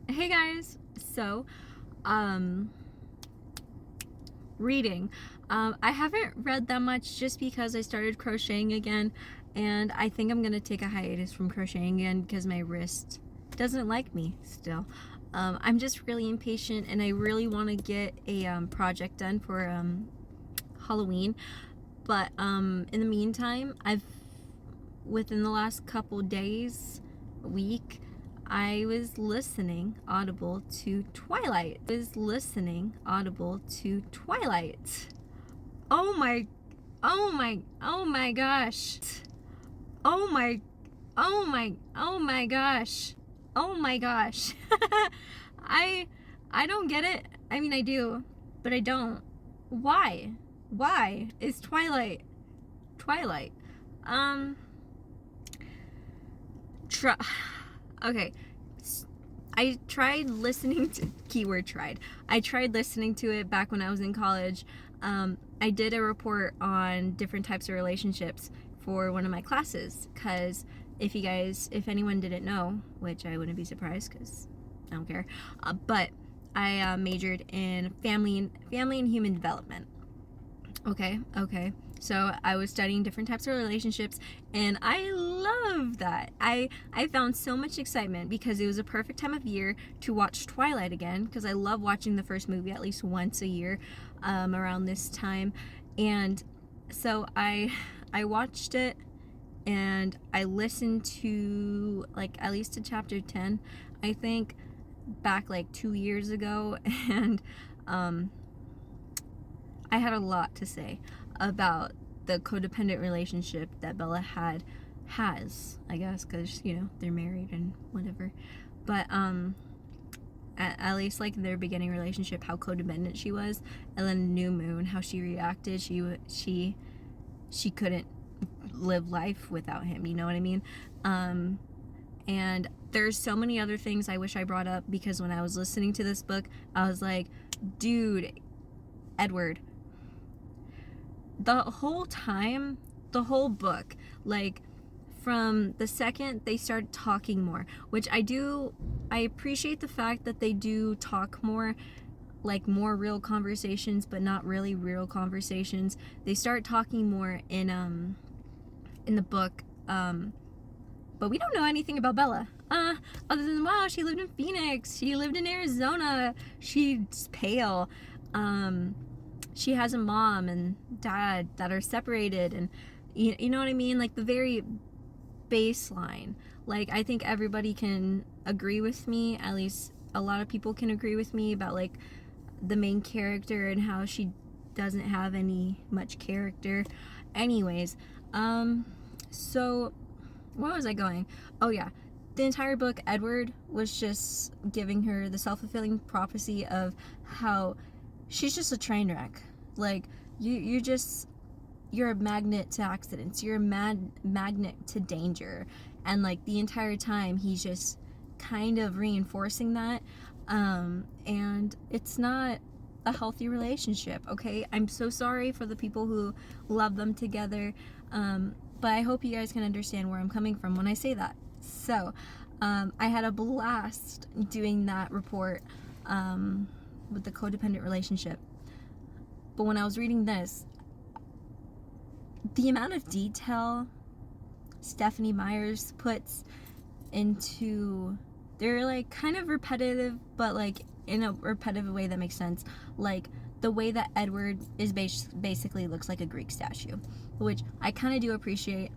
Hey guys, so reading. I haven't read that much just because I started crocheting again, and I think I'm gonna take a hiatus from crocheting again because my wrist doesn't like me still. I'm just really impatient, and I really want to get a project done for Halloween. But in the meantime, within the last couple days, week, I was listening audible to Twilight. Oh my, oh my gosh. Oh my gosh. Oh my gosh. I I don't get it. I mean, I do, but I don't. Why? Why is Twilight? Um try Okay. I tried listening to keyword tried. I tried listening to it back when I was in college. I did a report on different types of relationships for one of my classes because if anyone didn't know, which I wouldn't be surprised because I don't care, but I majored in family and human development. Okay. So I was studying different types of relationships, and I love that. I found so much excitement because it was a perfect time of year to watch Twilight again, because I love watching the first movie at least once a year around this time. And so I watched it, and I listened to at least to chapter 10, I think, back 2 years ago, and I had a lot to say about the codependent relationship that Bella has, I guess, because they're married and whatever. But at least their beginning relationship, how codependent she was, and then New Moon, how she reacted. She couldn't live life without him. You know what I mean? And there's so many other things I wish I brought up, because when I was listening to this book, I was like, dude, Edward, the whole time, the whole book, from the second they start talking more, which I appreciate the fact that they do talk more, more real conversations, but not really real conversations. They start talking more in the book, but we don't know anything about Bella. Other than, wow, she lived in Phoenix, she lived in Arizona, she's pale, she has a mom and dad that are separated, and you know what I mean? The very baseline. I think everybody can agree with me, at least a lot of people can agree with me about the main character and how she doesn't have much character. Anyways, so where was I going? Oh yeah, the entire book, Edward was just giving her the self-fulfilling prophecy of how she's just a train wreck. You're a magnet to accidents. You're a magnet to danger. And the entire time he's just kind of reinforcing that. And it's not a healthy relationship, okay? I'm so sorry for the people who love them together. But I hope you guys can understand where I'm coming from when I say that. So, I had a blast doing that report with the codependent relationship. But when I was reading this, the amount of detail Stephanie Myers puts into, they're kind of repetitive, but in a repetitive way that makes sense. The way that Edward is basically looks like a Greek statue, which I kind of do appreciate.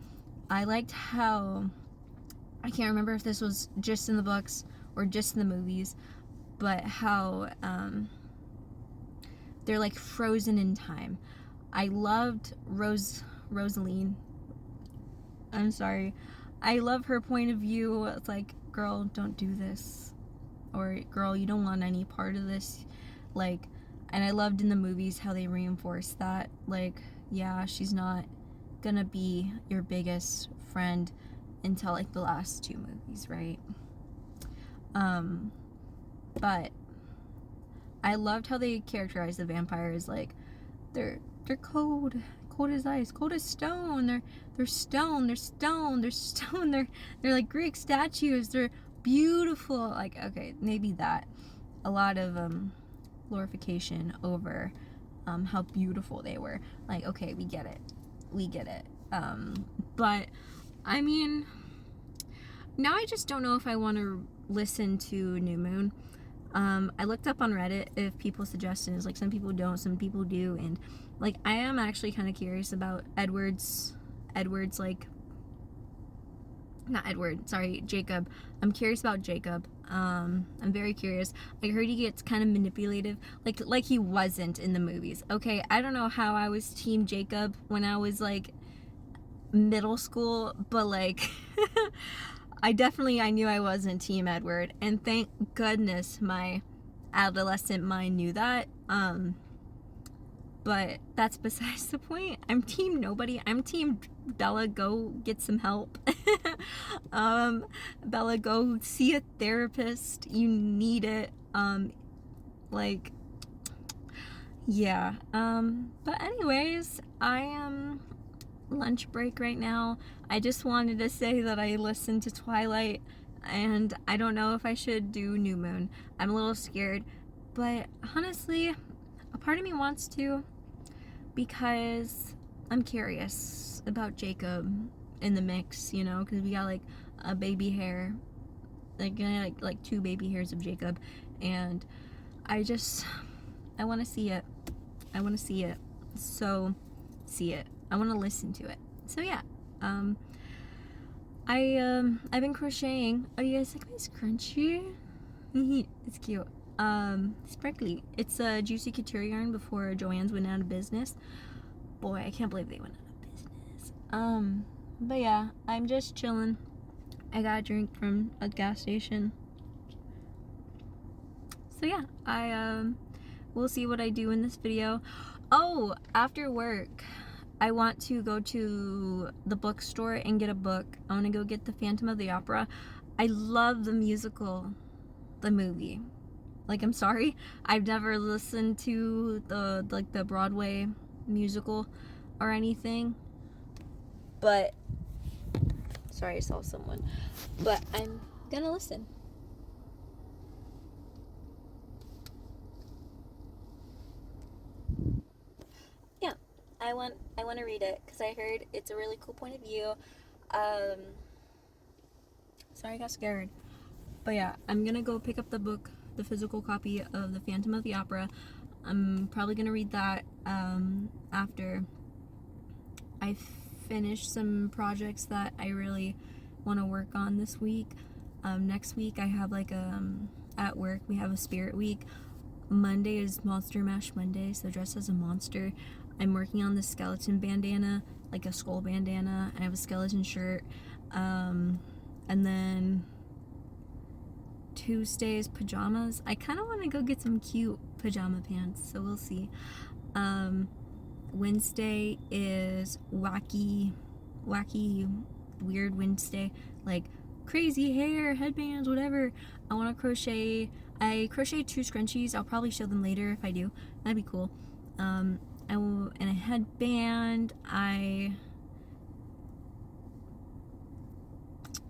I liked how, I can't remember if this was just in the books or just in the movies, but how they're frozen in time. I loved Rosaline. I'm sorry. I love her point of view. It's girl, don't do this. Or, girl, you don't want any part of this. And I loved in the movies how they reinforced that. Yeah, she's not gonna be your biggest friend until the last two movies, right? But I loved how they characterized the vampires. They're cold as ice, cold as stone. They're stone. They're like Greek statues. They're beautiful. Like, okay, maybe that. A lot of glorification over how beautiful they were. Like, okay, we get it. But I mean, now I just don't know if I want to listen to New Moon. I looked up on Reddit if people suggested, like some people don't, some people do, and like I am actually kind of curious about Jacob. I'm curious about Jacob. I'm very curious. I heard he gets kind of manipulative, like he wasn't in the movies. Okay, I don't know how I was team Jacob when I was like middle school, but like I knew I wasn't team Edward, and thank goodness my adolescent mind knew that. But that's besides the point. I'm team nobody. I'm team Bella, go get some help. Bella, go see a therapist. You need it. Yeah. But anyways, I am lunch break right now. I just wanted to say that I listened to Twilight, and I don't know if I should do New Moon. I'm a little scared, but honestly, a part of me wants to, because I'm curious about Jacob in the mix, you know, because we got like a baby hair, like 2 baby hairs of Jacob, and I want to see it. I want to see it. So, see it. I want to listen to it. So yeah, I've been crocheting. Oh, you guys like my scrunchie? It's cute. Sparkly. It's a Juicy Couture yarn before Joann's went out of business. Boy, I can't believe they went out of business. But yeah, I'm just chilling. I got a drink from a gas station. So yeah, we'll see what I do in this video. Oh, after work, I want to go to the bookstore and get a book. I want to go get The Phantom of the Opera. I love the musical, the movie. Like, I'm sorry, I've never listened to the Broadway musical or anything. But, sorry, I saw someone. But I'm gonna listen. Yeah, I want to read it because I heard it's a really cool point of view. Sorry, I got scared. But yeah, I'm gonna go pick up the book, the physical copy of The Phantom of the Opera. I'm probably gonna read that after I finish some projects that I really want to work on this week. Next week I have at work we have a spirit week. Monday is Monster Mash Monday, so dress as a monster. I'm working on the skeleton bandana, like a skull bandana, and I have a skeleton shirt. And then Tuesday is pajamas. I kind of want to go get some cute pajama pants, so we'll see. Wednesday is wacky, weird Wednesday, like crazy hair, headbands, whatever. I want to crochet. I crocheted 2 scrunchies. I'll probably show them later if I do. That'd be cool. And a headband.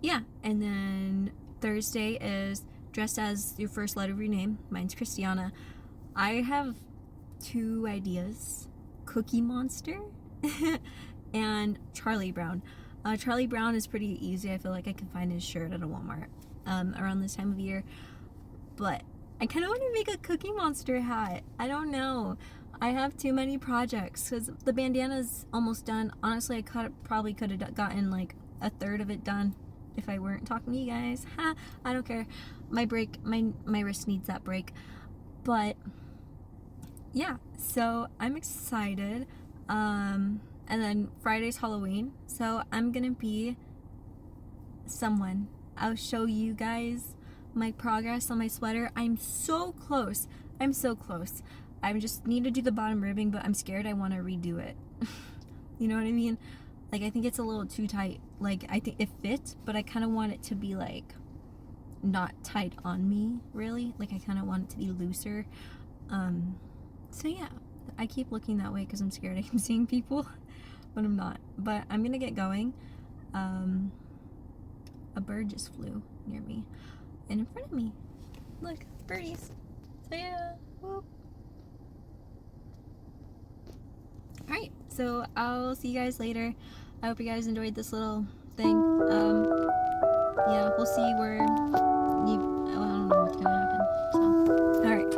Yeah, and then Thursday is dressed as your first letter of your name. Mine's Christiana. I have 2 ideas: Cookie Monster and Charlie Brown. Charlie Brown is pretty easy. I feel like I can find his shirt at a Walmart around this time of year. But I kind of want to make a Cookie Monster hat. I don't know. I have too many projects because the bandana's almost done. Honestly, I probably could have gotten like a third of it done if I weren't talking to you guys. Ha! I don't care. My wrist needs that break. But yeah, so I'm excited. And then Friday's Halloween, so I'm gonna be someone. I'll show you guys my progress on my sweater. I'm so close. I just need to do the bottom ribbing, but I'm scared I want to redo it. You know what I mean? Like, I think it's a little too tight. Like, I think it fits, but I kind of want it to be like not tight on me, really. Like, I kind of want it to be looser. So yeah, I keep looking that way because I'm scared I keep seeing people, but I'm not. But I'm gonna get going. A bird just flew near me. and in front of me. Look, birdies. So yeah, whoop. Alright, so I'll see you guys later. I hope you guys enjoyed this little thing. Yeah, we'll see where I don't know what's gonna happen. So, alright.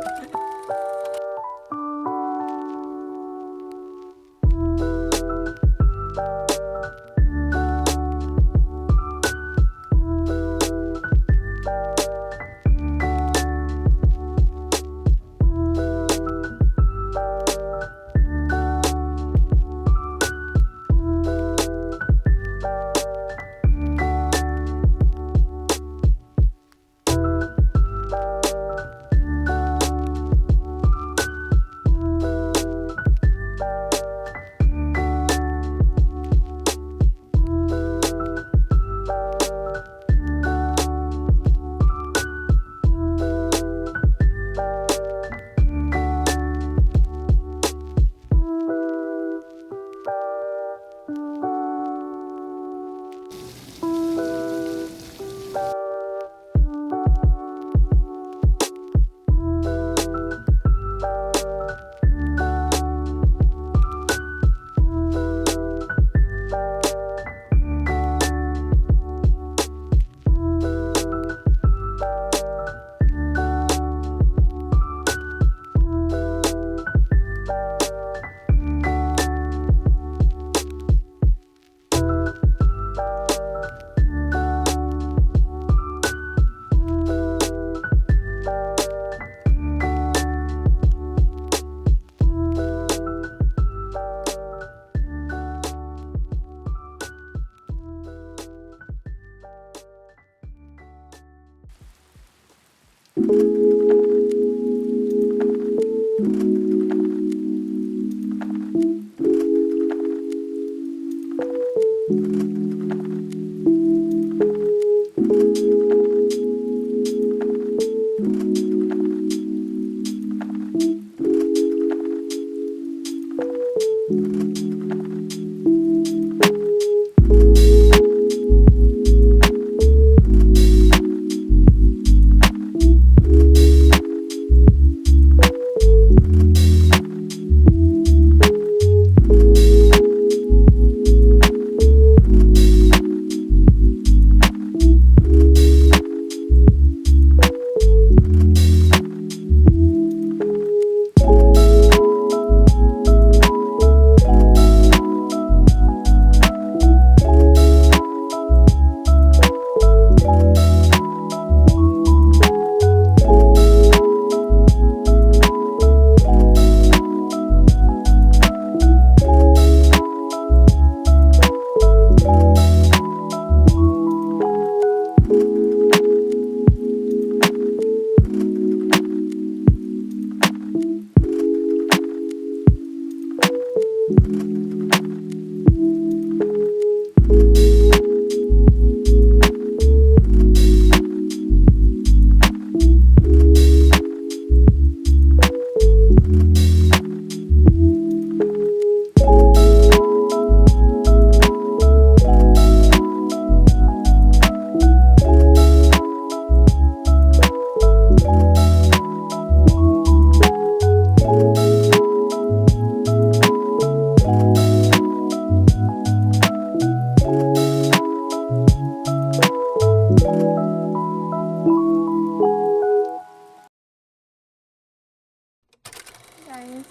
Guys,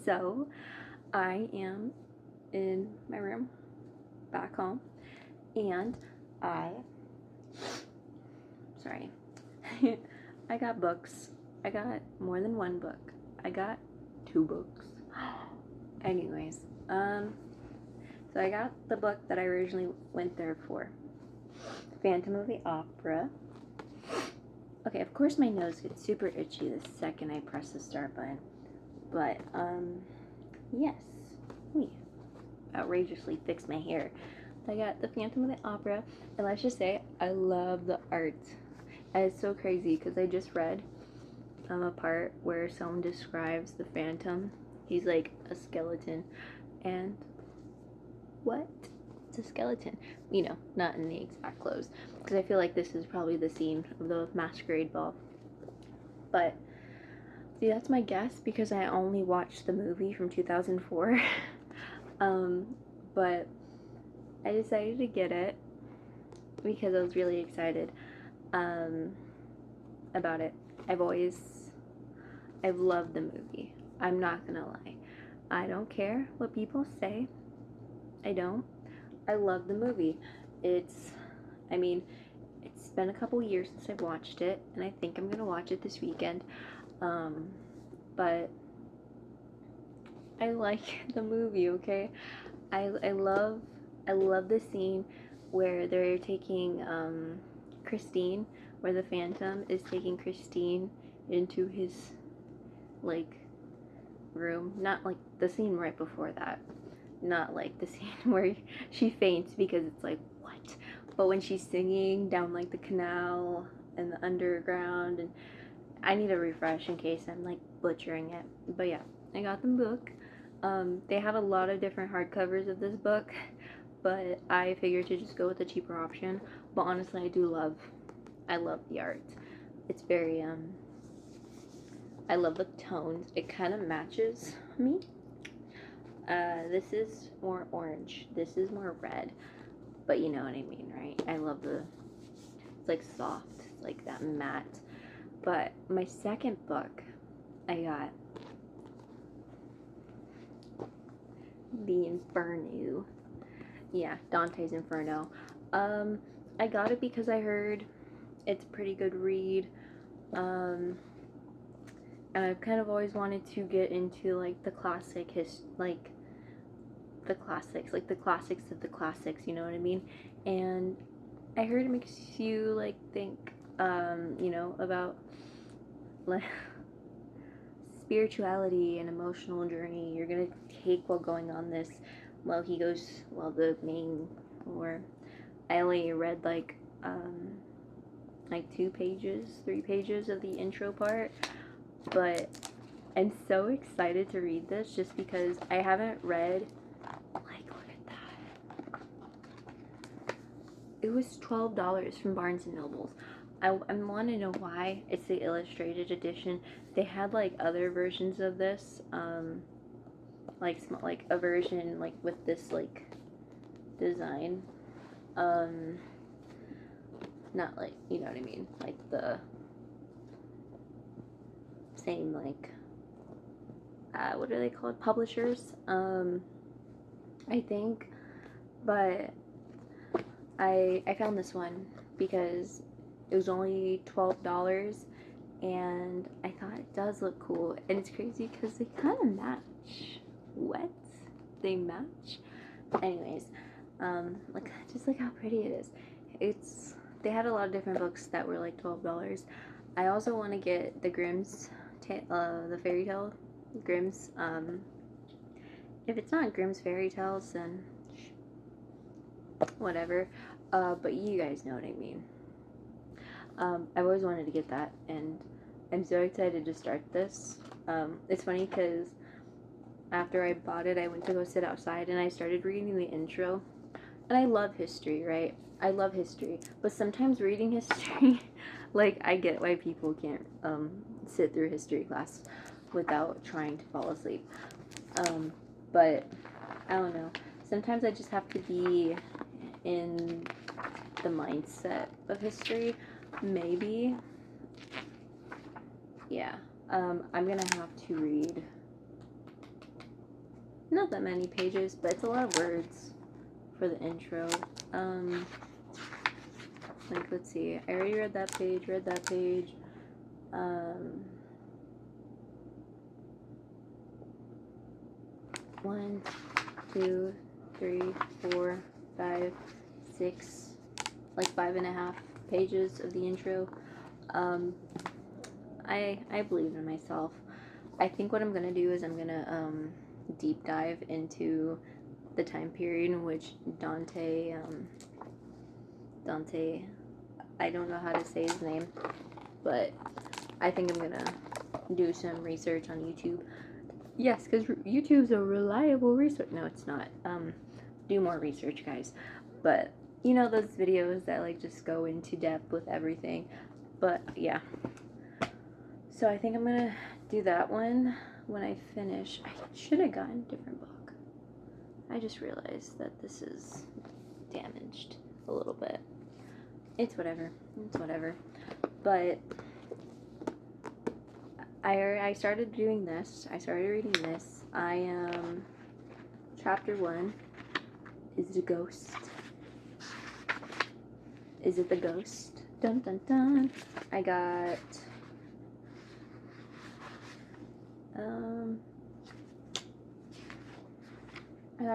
so I am in my room back home, and sorry, I got books. I got more than one book. I got 2 books. Anyways, so I got the book that I originally went there for, Phantom of the Opera. Okay, of course my nose gets super itchy the second I press the start button, but, yes, let me outrageously fix my hair. I got the Phantom of the Opera, and let's just say, I love the art. And it's so crazy, because I just read a part where someone describes the Phantom. He's like a skeleton, and what? it's a skeleton. You know, not in the exact clothes. Because I feel like this is probably the scene of the masquerade ball. But, see, that's my guess because I only watched the movie from 2004. But I decided to get it because I was really excited about it. I've loved the movie. I'm not gonna lie. I don't care what people say. I don't. I love the movie. It's been a couple years since I've watched it, and I think I'm gonna watch it this weekend. But I like the movie, okay? I love the scene where they're taking Christine, where the Phantom is taking Christine into his like room. Not like the scene right before that. Not like the scene where she faints because it's like, what? But when she's singing down like the canal and the underground, and I need a refresh in case I'm like butchering it. But yeah, I got the book. They have a lot of different hardcovers of this book, but I figured to just go with the cheaper option. But honestly, I love the art. It's very, I love the tones. It kind of matches me. This is more orange. This is more red. But you know what I mean, right? I love it's like soft. It's like that matte. But my second book, I got the Inferno. Yeah, Dante's Inferno. I got it because I heard it's a pretty good read. And I've kind of always wanted to get into like the classics, like the classics of the classics, you know what I mean? And I heard it makes you like think, you know, about like spirituality and emotional journey you're gonna take while going on this. The main, or I only read like 2 pages, 3 pages of the intro part, but I'm so excited to read this just because I haven't read, like, look at that. It was $12 from Barnes & Nobles. I want to know why. It's the illustrated edition. They had like other versions of this, like a version like with this like design, not like, you know what I mean, like the same like what are they called, publishers, I think. But I found this one because it was only $12, and I thought it does look cool. And it's crazy because they kind of match. What? They match? Anyways, look how pretty it is. They had a lot of different books that were like $12. I also want to get the Grimm's, the fairy tale Grimm's. If it's not Grimm's fairy tales, then whatever. But you guys know what I mean. I've always wanted to get that, and I'm so excited to start this. It's funny because after I bought it, I went to go sit outside and I started reading the intro. And I love history, right? I love history. But sometimes reading history, like, I get why people can't sit through history class without trying to fall asleep. But I don't know. Sometimes I just have to be in the mindset of history. Maybe. Yeah. I'm gonna have to read not that many pages, but it's a lot of words for the intro. Like, let's see. I already read that page. 1, 2, 3, 4, 5, 6, like 5.5 pages of the intro. I believe in myself. I think what I'm gonna do is I'm gonna deep dive into the time period in which Dante, I don't know how to say his name, but I think I'm gonna do some research on YouTube. Yes, because YouTube's a reliable resource. No, it's not. do more research, guys. But you know those videos that like just go into depth with everything. But yeah. So I think I'm gonna do that one when I finish. I should have gotten a different book. I just realized that this is damaged a little bit. It's whatever. It's whatever. But I started doing this. I started reading this. I am chapter 1 is the ghost. Is it the ghost? Dun dun dun. I got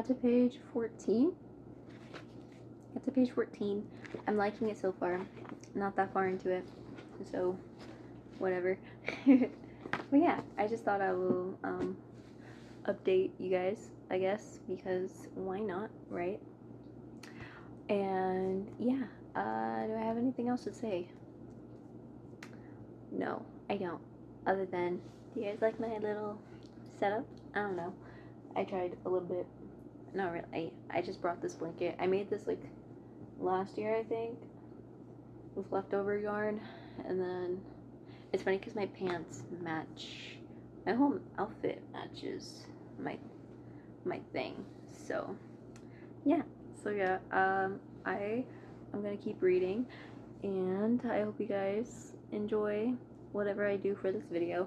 to page 14. Got to page 14. I'm liking it so far. Not that far into it, so whatever. But yeah, I just thought I will update you guys, I guess, because why not, right? And yeah, do I have anything else to say? No, I don't. Other than, do you guys like my little setup? I don't know. I tried a little bit. Not really. I just brought this blanket. I made this like last year, I think, with leftover yarn. And then it's funny because my pants match. My whole outfit matches my thing. So yeah. So yeah. I'm gonna keep reading, and I hope you guys enjoy whatever I do for this video.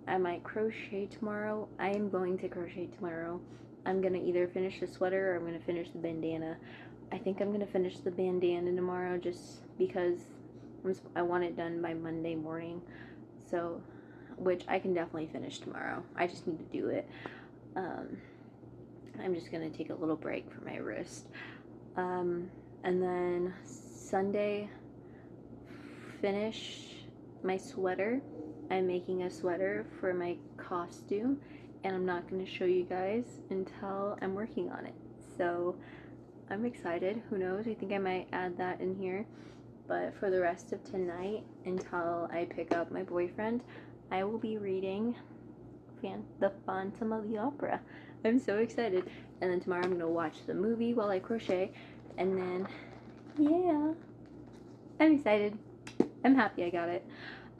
I might crochet tomorrow. I am going to crochet tomorrow. I'm gonna either finish the sweater or I'm gonna finish the bandana. I think I'm gonna finish the bandana tomorrow just because I want it done by Monday morning. So, which I can definitely finish tomorrow. I just need to do it. I'm just gonna take a little break for my wrist. And then Sunday, finish my sweater. I'm making a sweater for my costume, and I'm not going to show you guys until I'm working on it. So I'm excited. Who knows? I think I might add that in here. But for the rest of tonight, until I pick up my boyfriend, I will be reading The Phantom of the Opera. I'm so excited. And then tomorrow I'm going to watch the movie while I crochet. And then, yeah, I'm excited. I'm happy I got it.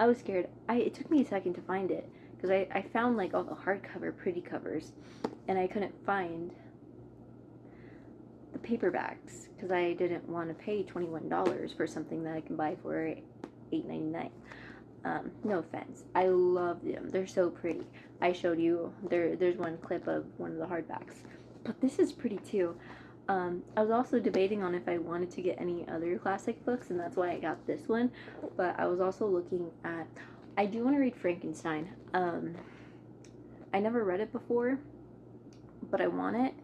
I was scared. It took me a second to find it because I found like all the hardcover pretty covers, and I couldn't find the paperbacks because I didn't want to pay $21 for something that I can buy for $8.99. No offense. I love them. They're so pretty. I showed you. There's one clip of one of the hardbacks, but this is pretty too. I was also debating on if I wanted to get any other classic books, and that's why I got this one. But I was also looking at, I do want to read Frankenstein. I never read it before, but I want it.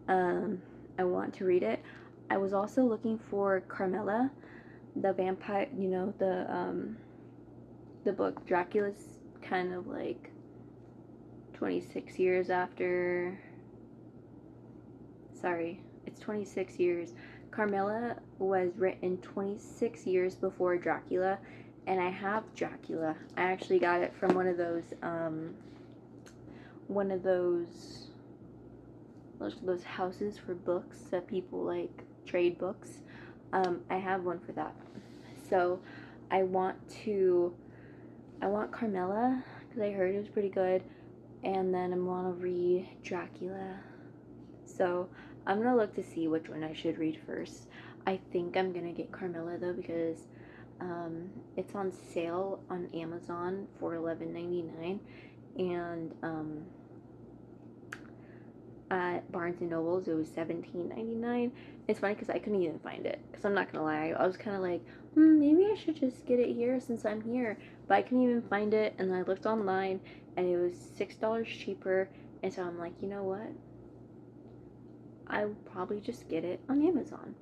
I want to read it. I was also looking for Carmilla, the vampire, you know, the book. Dracula's kind of like 26 years after, sorry, it's 26 years. Carmilla was written 26 years before Dracula, and I have Dracula. I actually got it from one of those houses for books that people like trade books. I have one for that. So I want Carmilla because I heard it was pretty good, and then I want to read Dracula. So I'm gonna look to see which one I should read first. I think I'm gonna get Carmilla though because it's on sale on Amazon for $11.99, and at Barnes and Nobles it was $17.99. It's funny because I couldn't even find it, because I'm not gonna lie, I was kind of like, maybe I should just get it here since I'm here, but I couldn't even find it. And then I looked online and it was $6 cheaper, and so I'm like, you know what, I will probably just get it on Amazon.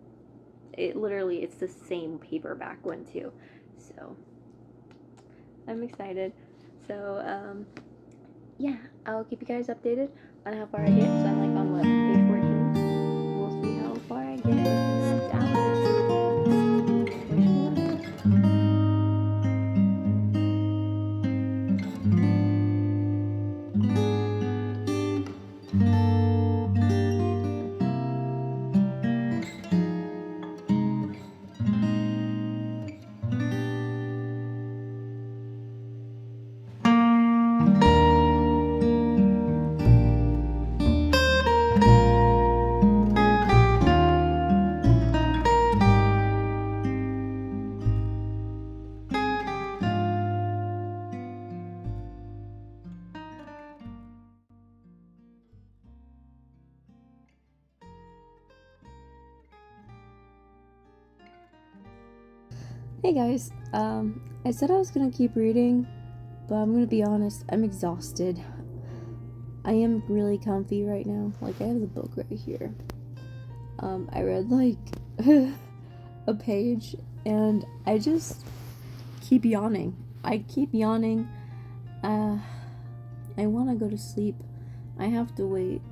It's the same paperback one too. So I'm excited. So yeah, I'll keep you guys updated on how far I get. So I'm like on what, page 14? We'll see how far I get with this Dallas. Wish me luck. Hey guys, I said I was gonna keep reading, but I'm gonna be honest, I'm exhausted. I am really comfy right now. Like, I have the book right here. I read like a page and I just keep yawning. I keep yawning. I want to go to sleep. I have to wait,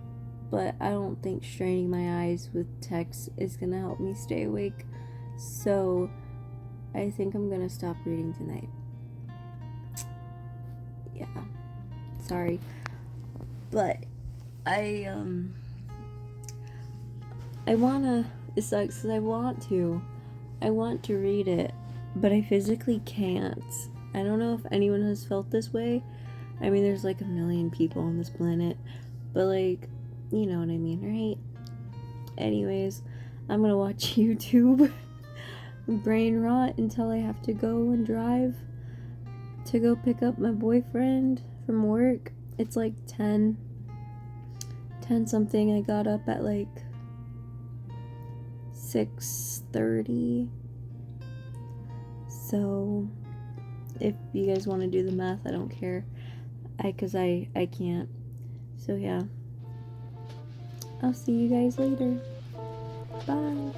but I don't think straining my eyes with text is gonna help me stay awake. So I think I'm gonna stop reading tonight. Yeah, sorry, but I wanna. It sucks because I want to read it, but I physically can't. I don't know if anyone has felt this way. I mean, there's like a million people on this planet, but like, you know what I mean, right? Anyways, I'm gonna watch YouTube. Brain rot until I have to go and drive to go pick up my boyfriend from work. It's like 10 something. I got up at like 6:30. So if you guys want to do the math, I don't care. Cause I can't. So yeah. I'll see you guys later. Bye.